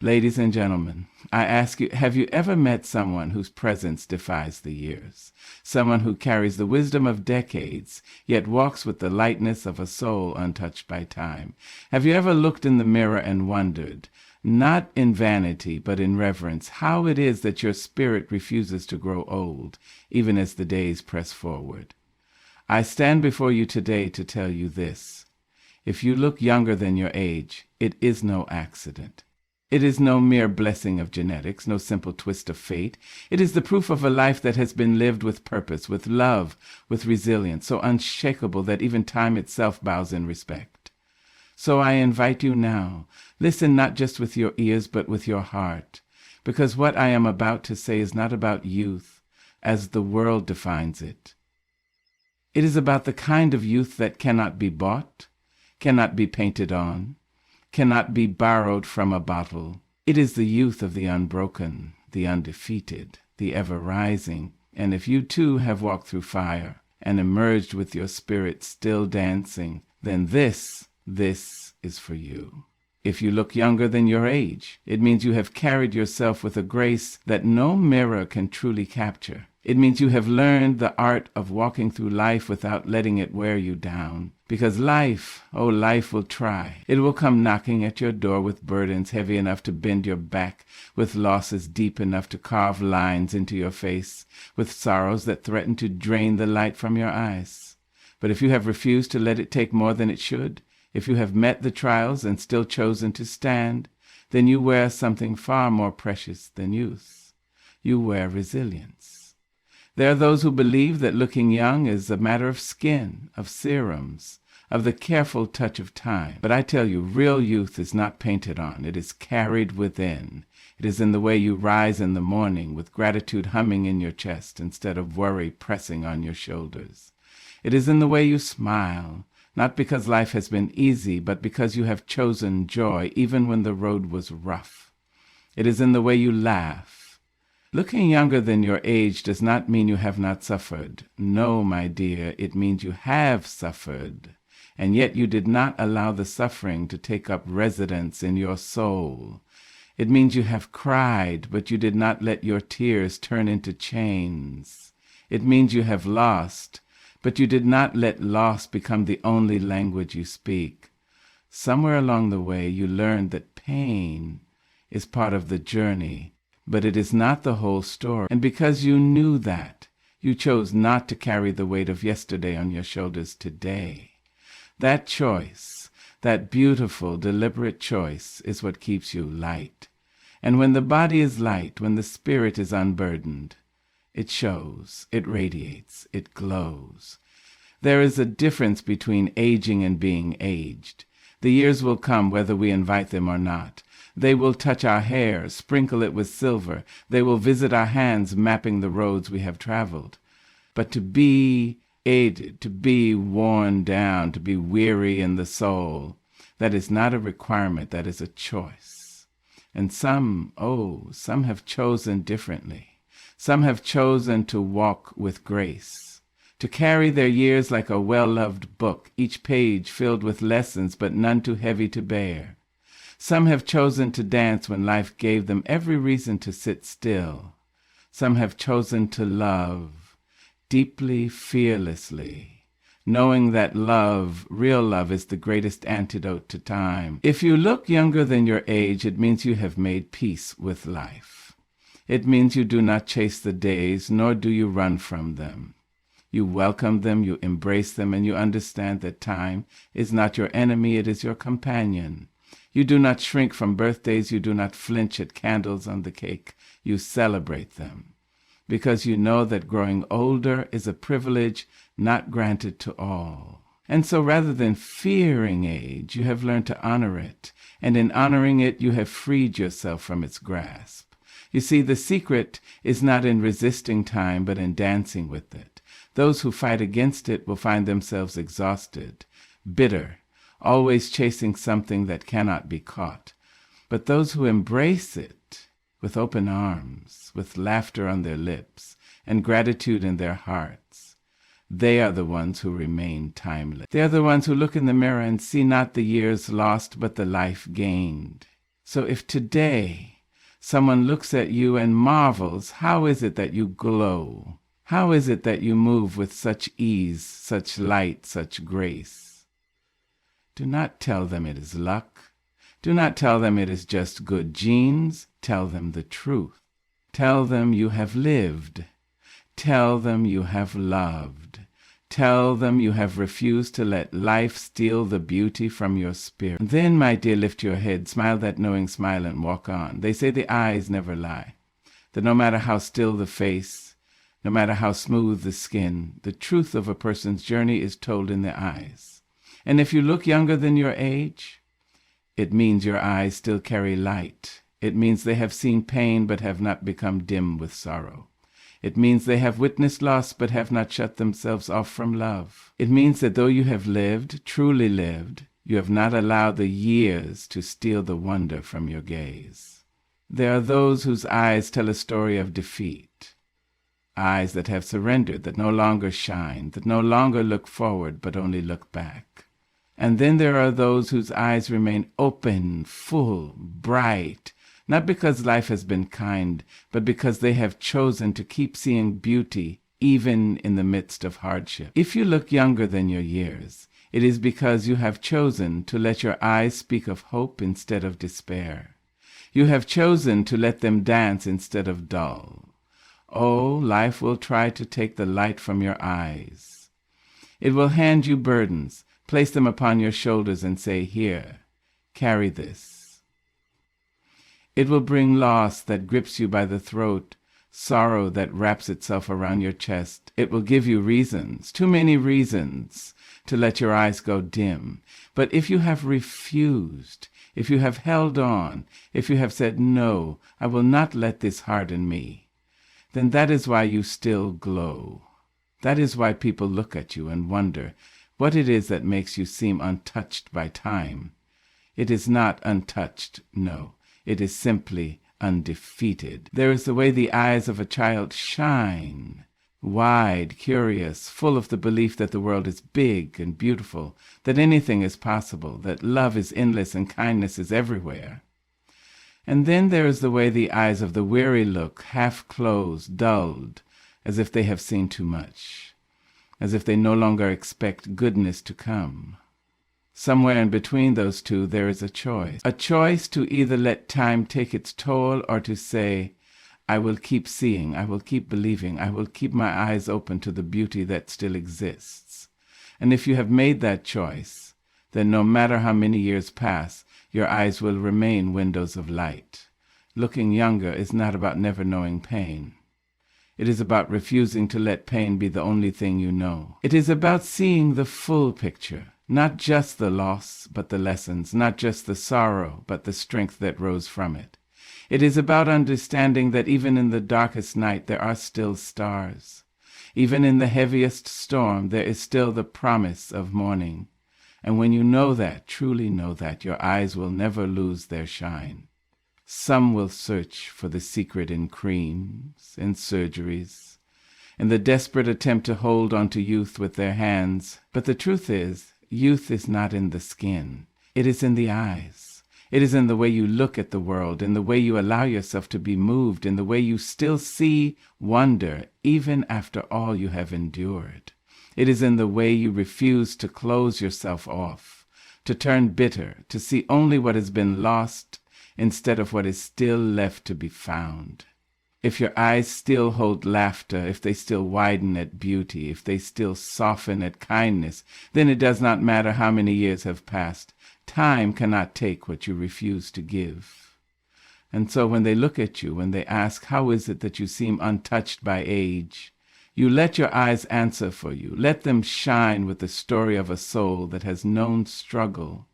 Ladies and gentlemen, I ask you, have you ever met someone whose presence defies the years? Someone who carries the wisdom of decades, yet walks with the lightness of a soul untouched by time? Have you ever looked in the mirror and wondered, not in vanity, but in reverence, how it is that your spirit refuses to grow old, even as the days press forward? I stand before you today to tell you this. If you look younger than your age, it is no accident. It is no mere blessing of genetics, no simple twist of fate. It is the proof of a life that has been lived with purpose, with love, with resilience, so unshakable that even time itself bows in respect. So I invite you now, listen not just with your ears, but with your heart, because what I am about to say is not about youth, as the world defines it. It is about the kind of youth that cannot be bought, cannot be painted on, cannot be borrowed from a bottle. It is the youth of the unbroken, the undefeated, the ever-rising. And if you too have walked through fire and emerged with your spirit still dancing, then this is for you. If you look younger than your age, it means you have carried yourself with a grace that no mirror can truly capture. It means you have learned the art of walking through life without letting it wear you down. Because life, life will try. It will come knocking at your door with burdens heavy enough to bend your back, with losses deep enough to carve lines into your face, with sorrows that threaten to drain the light from your eyes. But if you have refused to let it take more than it should, if you have met the trials and still chosen to stand, then you wear something far more precious than youth. You wear resilience. There are those who believe that looking young is a matter of skin, of serums, of the careful touch of time. But I tell you, real youth is not painted on. It is carried within. It is in the way you rise in the morning with gratitude humming in your chest instead of worry pressing on your shoulders. It is in the way you smile, not because life has been easy, but because you have chosen joy even when the road was rough. It is in the way you laugh. Looking younger than your age does not mean you have not suffered. No, my dear, it means you have suffered, and yet you did not allow the suffering to take up residence in your soul. It means you have cried, but you did not let your tears turn into chains. It means you have lost, but you did not let loss become the only language you speak. Somewhere along the way, you learned that pain is part of the journey, but it is not the whole story. And because you knew that, you chose not to carry the weight of yesterday on your shoulders today. That choice, that beautiful, deliberate choice, is what keeps you light. And when the body is light, when the spirit is unburdened, it shows, it radiates, it glows. There is a difference between aging and being aged. The years will come whether we invite them or not. They will touch our hair, sprinkle it with silver. They will visit our hands, mapping the roads we have traveled. But to be aged, to be worn down, to be weary in the soul, that is not a requirement, that is a choice. And some have chosen differently. Some have chosen to walk with grace, to carry their years like a well-loved book, each page filled with lessons, but none too heavy to bear. Some have chosen to dance when life gave them every reason to sit still. Some have chosen to love deeply, fearlessly, knowing that love, real love, is the greatest antidote to time. If you look younger than your age, it means you have made peace with life. It means you do not chase the days, nor do you run from them. You welcome them, you embrace them, and you understand that time is not your enemy, it is your companion. You do not shrink from birthdays. You do not flinch at candles on the cake. You celebrate them because you know that growing older is a privilege not granted to all. And so rather than fearing age, you have learned to honor it. And in honoring it, you have freed yourself from its grasp. You see, the secret is not in resisting time, but in dancing with it. Those who fight against it will find themselves exhausted, bitter, always chasing something that cannot be caught. But those who embrace it with open arms, with laughter on their lips, and gratitude in their hearts, they are the ones who remain timeless. They are the ones who look in the mirror and see not the years lost, but the life gained. So if today someone looks at you and marvels, how is it that you glow? How is it that you move with such ease, such light, such grace? Do not tell them it is luck. Do not tell them it is just good genes. Tell them the truth. Tell them you have lived. Tell them you have loved. Tell them you have refused to let life steal the beauty from your spirit. Then, my dear, lift your head, smile that knowing smile, and walk on. They say the eyes never lie, that no matter how still the face, no matter how smooth the skin, the truth of a person's journey is told in the eyes. And if you look younger than your age, it means your eyes still carry light. It means they have seen pain but have not become dim with sorrow. It means they have witnessed loss but have not shut themselves off from love. It means that though you have lived, truly lived, you have not allowed the years to steal the wonder from your gaze. There are those whose eyes tell a story of defeat. Eyes that have surrendered, that no longer shine, that no longer look forward but only look back. And then there are those whose eyes remain open, full, bright, not because life has been kind, but because they have chosen to keep seeing beauty even in the midst of hardship. If you look younger than your years, it is because you have chosen to let your eyes speak of hope instead of despair. You have chosen to let them dance instead of dull. Oh, life will try to take the light from your eyes. It will hand you burdens, place them upon your shoulders and say, "Here, carry this." It will bring loss that grips you by the throat, sorrow that wraps itself around your chest. It will give you reasons, too many reasons, to let your eyes go dim. But if you have refused, if you have held on, if you have said, "No, I will not let this harden me," then that is why you still glow. That is why people look at you and wonder what it is that makes you seem untouched by time. It is not untouched, no. It is simply undefeated. There is the way the eyes of a child shine, wide, curious, full of the belief that the world is big and beautiful, that anything is possible, that love is endless and kindness is everywhere. And then there is the way the eyes of the weary look, half closed, dulled, as if they have seen too much, as if they no longer expect goodness to come. Somewhere in between those two, there is a choice to either let time take its toll or to say, "I will keep seeing, I will keep believing, I will keep my eyes open to the beauty that still exists." And if you have made that choice, then no matter how many years pass, your eyes will remain windows of light. Looking younger is not about never knowing pain. It is about refusing to let pain be the only thing you know. It is about seeing the full picture. Not just the loss, but the lessons, not just the sorrow, but the strength that rose from it. It is about understanding that even in the darkest night there are still stars. Even in the heaviest storm there is still the promise of morning. And when you know that, truly know that, your eyes will never lose their shine. Some will search for the secret in creams, in surgeries, in the desperate attempt to hold on to youth with their hands. But the truth is, youth is not in the skin. It is in the eyes. It is in the way you look at the world, in the way you allow yourself to be moved, in the way you still see wonder even after all you have endured. It is in the way you refuse to close yourself off, to turn bitter, to see only what has been lost instead of what is still left to be found. If your eyes still hold laughter, if they still widen at beauty, if they still soften at kindness, then it does not matter how many years have passed. Time cannot take what you refuse to give. And so when they look at you, when they ask, "How is it that you seem untouched by age?" you let your eyes answer for you. Let them shine with the story of a soul that has known struggle,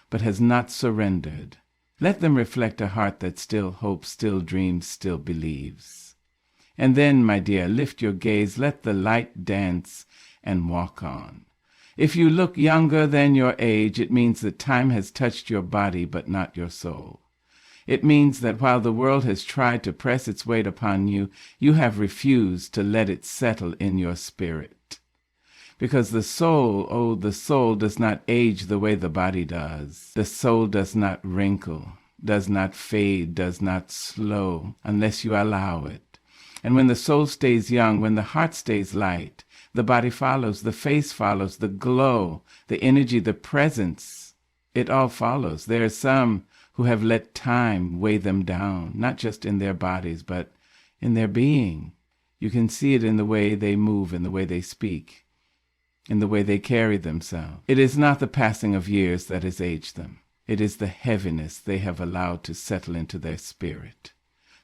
but has not surrendered. Let them reflect a heart that still hopes, still dreams, still believes. And then, my dear, lift your gaze, let the light dance, and walk on. If you look younger than your age, it means that time has touched your body but not your soul. It means that while the world has tried to press its weight upon you, you have refused to let it settle in your spirit. Because the soul does not age the way the body does. The soul does not wrinkle. does not fade, does not slow, unless you allow it. And when the soul stays young, when the heart stays light, the body follows, the face follows, the glow, the energy, the presence, it all follows. There are some who have let time weigh them down, not just in their bodies, but in their being. You can see it in the way they move, in the way they speak, in the way they carry themselves. It is not the passing of years that has aged them. It is the heaviness they have allowed to settle into their spirit.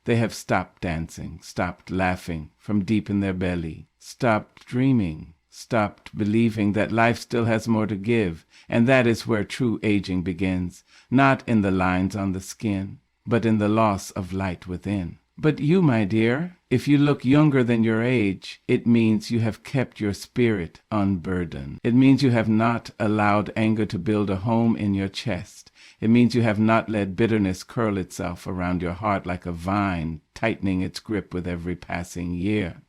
They have stopped dancing, stopped laughing from deep in their belly, stopped dreaming, stopped believing that life still has more to give, and that is where true aging begins, not in the lines on the skin, but in the loss of light within. But you, my dear, if you look younger than your age, it means you have kept your spirit unburdened. It means you have not allowed anger to build a home in your chest. It means you have not let bitterness curl itself around your heart like a vine, tightening its grip with every passing year.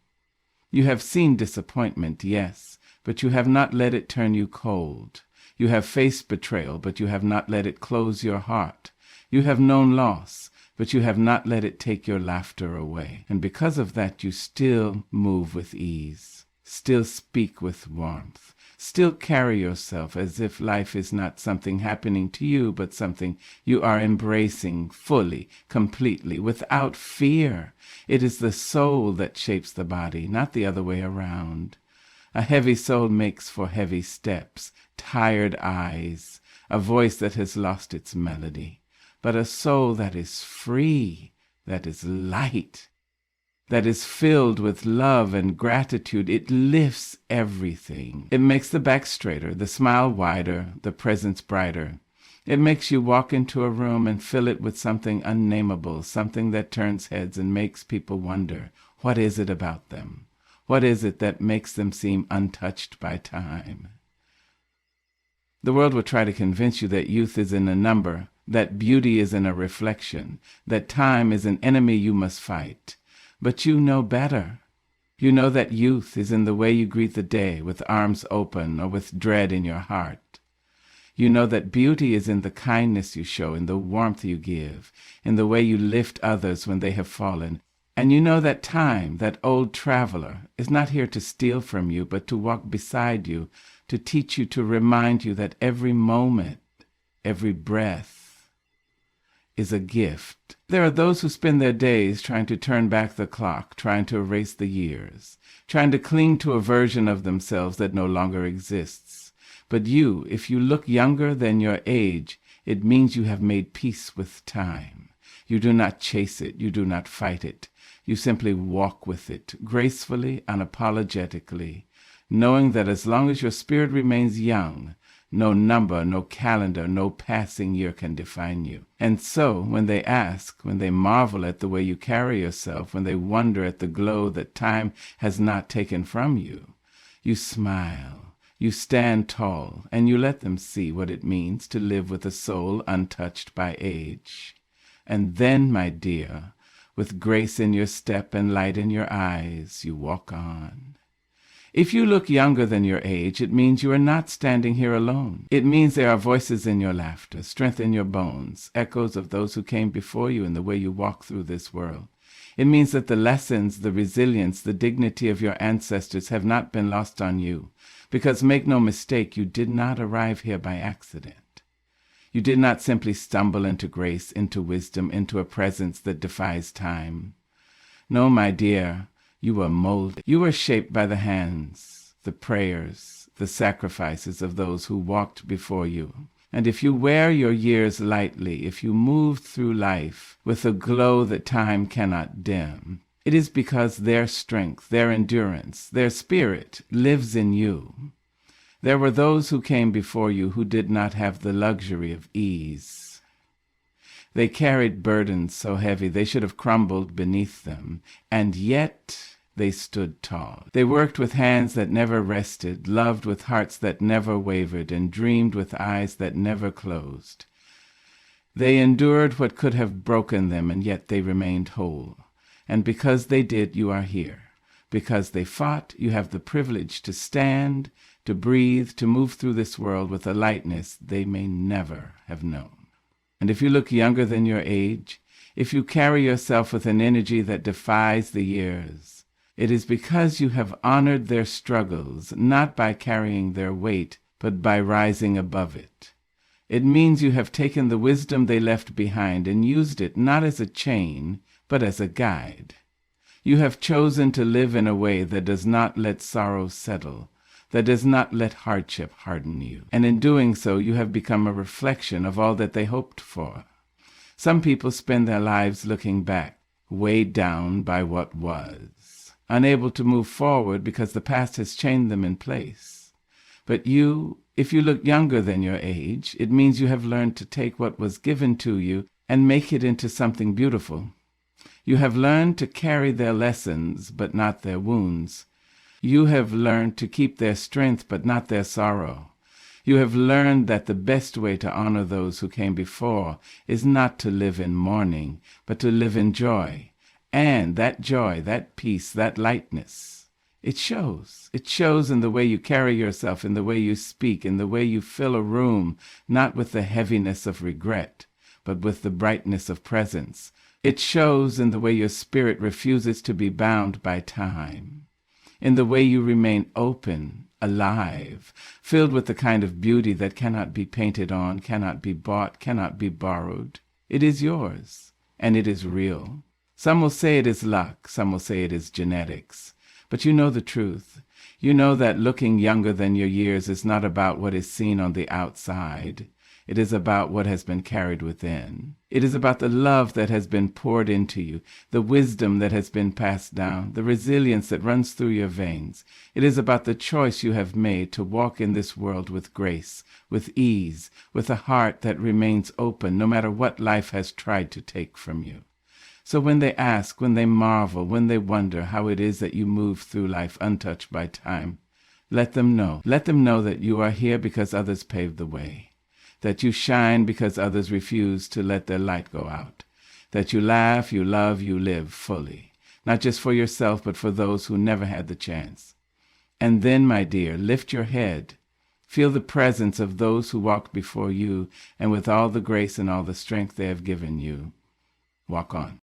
You have seen disappointment, yes, but you have not let it turn you cold. You have faced betrayal, but you have not let it close your heart. You have known loss, but you have not let it take your laughter away. And because of that, you still move with ease, still speak with warmth, still carry yourself as if life is not something happening to you, but something you are embracing fully, completely, without fear. It is the soul that shapes the body, not the other way around. A heavy soul makes for heavy steps, tired eyes, a voice that has lost its melody. But a soul that is free, that is light, that is filled with love and gratitude, it lifts everything. It makes the back straighter, the smile wider, the presence brighter. It makes you walk into a room and fill it with something unnameable, something that turns heads and makes people wonder, what is it about them? What is it that makes them seem untouched by time? The world will try to convince you that youth is in a number, that beauty is in a reflection, that time is an enemy you must fight. But you know better. You know that youth is in the way you greet the day, with arms open or with dread in your heart. You know that beauty is in the kindness you show, in the warmth you give, in the way you lift others when they have fallen. And you know that time, that old traveler, is not here to steal from you, but to walk beside you, to teach you, to remind you that every moment, every breath, is a gift. There are those who spend their days trying to turn back the clock, trying to erase the years, trying to cling to a version of themselves that no longer exists. But you, if you look younger than your age, it means you have made peace with time. You do not chase it, you do not fight it. You simply walk with it, gracefully, unapologetically, knowing that as long as your spirit remains young, no number, no calendar, no passing year can define you. And so, when they ask, when they marvel at the way you carry yourself, when they wonder at the glow that time has not taken from you, you smile, you stand tall, and you let them see what it means to live with a soul untouched by age. And then, my dear, with grace in your step and light in your eyes, you walk on. If you look younger than your age, it means you are not standing here alone. It means there are voices in your laughter, strength in your bones, echoes of those who came before you in the way you walk through this world. It means that the lessons, the resilience, the dignity of your ancestors have not been lost on you, because make no mistake, you did not arrive here by accident. You did not simply stumble into grace, into wisdom, into a presence that defies time. No, my dear, you were molded. You were shaped by the hands, the prayers, the sacrifices of those who walked before you. And if you wear your years lightly, if you move through life with a glow that time cannot dim, it is because their strength, their endurance, their spirit lives in you. There were those who came before you who did not have the luxury of ease. They carried burdens so heavy they should have crumbled beneath them, and yet they stood tall. They worked with hands that never rested, loved with hearts that never wavered, and dreamed with eyes that never closed. They endured what could have broken them, and yet they remained whole. And because they did, you are here. Because they fought, you have the privilege to stand, to breathe, to move through this world with a lightness they may never have known. And if you look younger than your age, if you carry yourself with an energy that defies the years, it is because you have honored their struggles, not by carrying their weight, but by rising above it. It means you have taken the wisdom they left behind and used it not as a chain, but as a guide. You have chosen to live in a way that does not let sorrow settle, that does not let hardship harden you. And in doing so, you have become a reflection of all that they hoped for. Some people spend their lives looking back, weighed down by what was, unable to move forward because the past has chained them in place. But you, if you look younger than your age, it means you have learned to take what was given to you and make it into something beautiful. You have learned to carry their lessons, but not their wounds. You have learned to keep their strength, but not their sorrow. You have learned that the best way to honor those who came before is not to live in mourning, but to live in joy. And that joy, that peace, that lightness, it shows. It shows in the way you carry yourself, in the way you speak, in the way you fill a room, not with the heaviness of regret, but with the brightness of presence. It shows in the way your spirit refuses to be bound by time, in the way you remain open, alive, filled with the kind of beauty that cannot be painted on, cannot be bought, cannot be borrowed. It is yours, and it is real. Some will say it is luck, some will say it is genetics, but you know the truth. You know that looking younger than your years is not about what is seen on the outside. It is about what has been carried within. It is about the love that has been poured into you, the wisdom that has been passed down, the resilience that runs through your veins. It is about the choice you have made to walk in this world with grace, with ease, with a heart that remains open no matter what life has tried to take from you. So when they ask, when they marvel, when they wonder how it is that you move through life untouched by time, let them know. Let them know that you are here because others paved the way, that you shine because others refuse to let their light go out, that you laugh, you love, you live fully, not just for yourself, but for those who never had the chance. And then, my dear, lift your head. Feel the presence of those who walked before you, and with all the grace and all the strength they have given you, walk on.